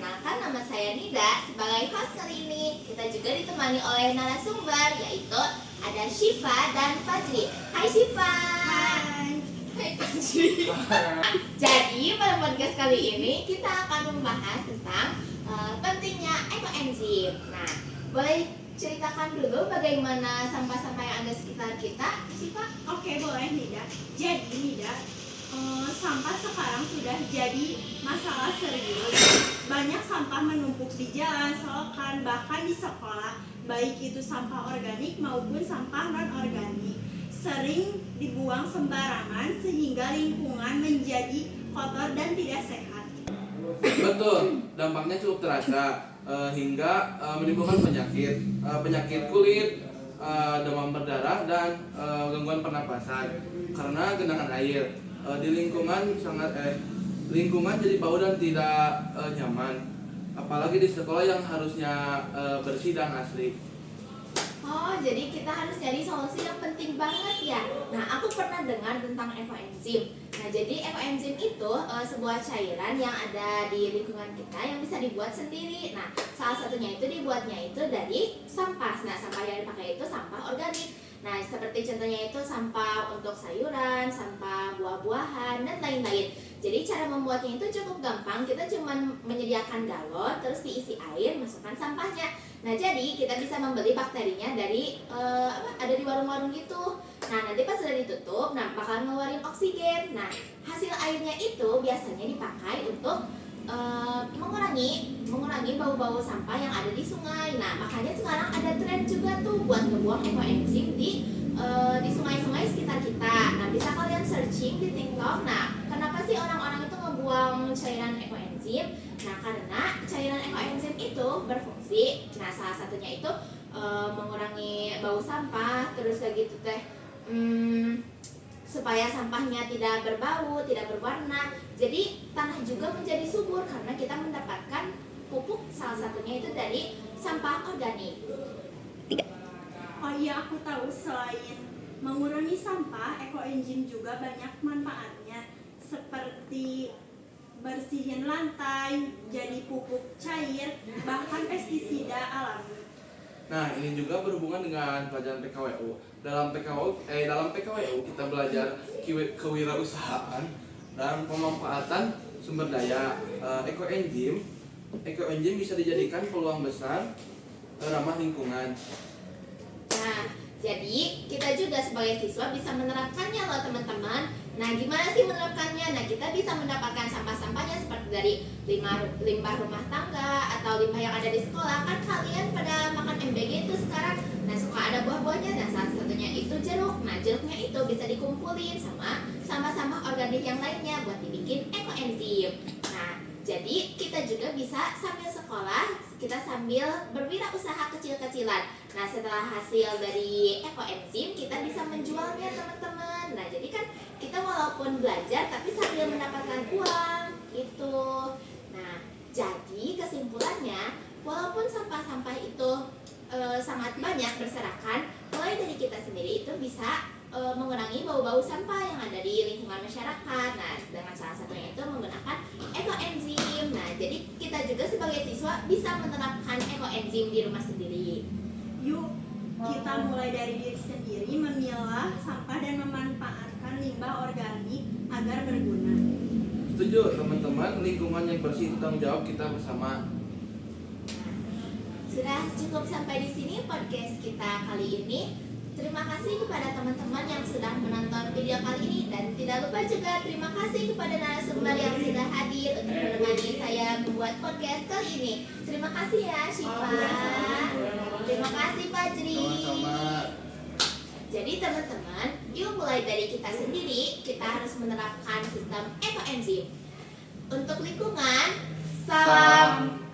Perkenalkan, nama saya Nida. Sebagai host kali ini, kita juga ditemani oleh narasumber, yaitu ada Syifa dan Fajri. Hai Syifa. Hai. Hai Fajri. Jadi pada podcast kali ini kita akan membahas tentang pentingnya ekoenzim. Nah, boleh ceritakan dulu bagaimana sampah-sampah yang ada sekitar kita, Syifa? Oke, boleh Nida. Jadi Nida, sampah sekarang sudah jadi masalah serius. Banyak sampah menumpuk di jalan, selokan, bahkan di sekolah, baik itu sampah organik maupun sampah non-organik. Sering dibuang sembarangan sehingga lingkungan menjadi kotor dan tidak sehat. Betul, dampaknya cukup terasa hingga menimbulkan penyakit kulit, demam berdarah dan gangguan pernapasan karena genangan air. Di lingkungan jadi bau dan tidak nyaman, apalagi di sekolah yang harusnya bersih dan asri. Oh, jadi kita harus cari solusi yang penting banget ya. Nah, aku pernah dengar tentang ekoenzim. Nah, jadi ekoenzim itu sebuah cairan yang ada di lingkungan kita yang bisa dibuat sendiri. Nah, salah satunya itu dibuatnya itu dari sampah. Nah, sampah yang dipakai itu sampah organik. Nah, seperti contohnya itu sampah untuk sayuran, sampah buah-buahan, dan lain-lain. Jadi cara membuatnya itu cukup gampang. Kita cuma menyediakan galon, terus diisi air, masukkan sampahnya. Nah, jadi kita bisa membeli bakterinya dari ada di warung-warung gitu. Nah, nanti pas sudah ditutup, nah bakal ngeluarin oksigen. Nah, hasil airnya itu biasanya dipakai untuk mengurangi bau-bau sampah yang ada di sungai. Nah, makanya sekarang ada tren juga tuh buat ngebuang ekoenzim di sungai-sungai sekitar kita. Nah, bisa kalian searching di TikTok. Nah, kenapa sih orang-orang itu ngebuang cairan ekoenzim? Nah, karena cairan ekoenzim itu berfungsi. Nah, salah satunya itu mengurangi bau sampah, terus kayak gitu teh. Supaya sampahnya tidak berbau, tidak berwarna. Jadi tanah juga menjadi subur karena kita mendapatkan pupuk, salah satunya itu dari sampah organik. Oh iya, aku tahu selain mengurangi sampah, ekoenzim juga banyak manfaatnya seperti bersihin lantai, jadi pupuk cair, bahkan pestisida alami. Nah, ini juga berhubungan dengan pelajaran PKWU. Dalam PKWU kita belajar kewirausahaan dan pemanfaatan sumber daya. Ekoenzim bisa dijadikan peluang besar ramah lingkungan. Nah, jadi kita juga sebagai siswa bisa menerapkannya loh teman-teman. Nah, gimana sih menerapkannya? Nah, kita bisa mendapatkan sampah-sampahnya seperti dari limbah rumah tangga atau limbah yang ada di sekolah. Kan kalian pada makan MBG itu sekarang, nah suka ada buah-buahnya. Nah, salah satunya itu jeruk. Nah, jeruknya itu bisa dikumpulin sama sampah-sampah organik yang lainnya buat dibikin ekoenzim. Nah, jadi kita juga bisa sambil sekolah, kita sambil berwirausaha kecil-kecilan. Nah, setelah hasil dari ekoenzim, kita bisa menjualnya teman-teman. Nah, jadi kan kita walaupun belajar tapi sambil mendapatkan uang gitu. Nah, jadi kesimpulannya, walaupun sampah-sampah itu sangat banyak berserakan, mulai dari kita sendiri itu bisa mengurangi bau-bau sampah yang ada di lingkungan masyarakat. Nah, dengan salah satunya itu menggunakan ekoenzim. Nah, jadi kita juga sebagai siswa bisa menerapkan ekoenzim di rumah sendiri. Yuk, kita mulai dari diri sendiri, memilah sampah dan memanfaatkan limbah organik agar berguna. Setuju teman-teman, lingkungan yang bersih itu tanggung jawab kita bersama. Sudah cukup sampai di sini podcast kita kali ini. Terima kasih kepada teman-teman yang sudah menonton video kali ini, dan tidak lupa juga terima kasih kepada narasumber yang sudah hadir untuk menemani saya membuat podcast kali ini. Terima kasih ya Syifa. Terima kasih Fajri. Sama-sama. Jadi teman-teman, yuk mulai dari kita sendiri, kita harus menerapkan sistem ekoenzim. Untuk lingkungan, salam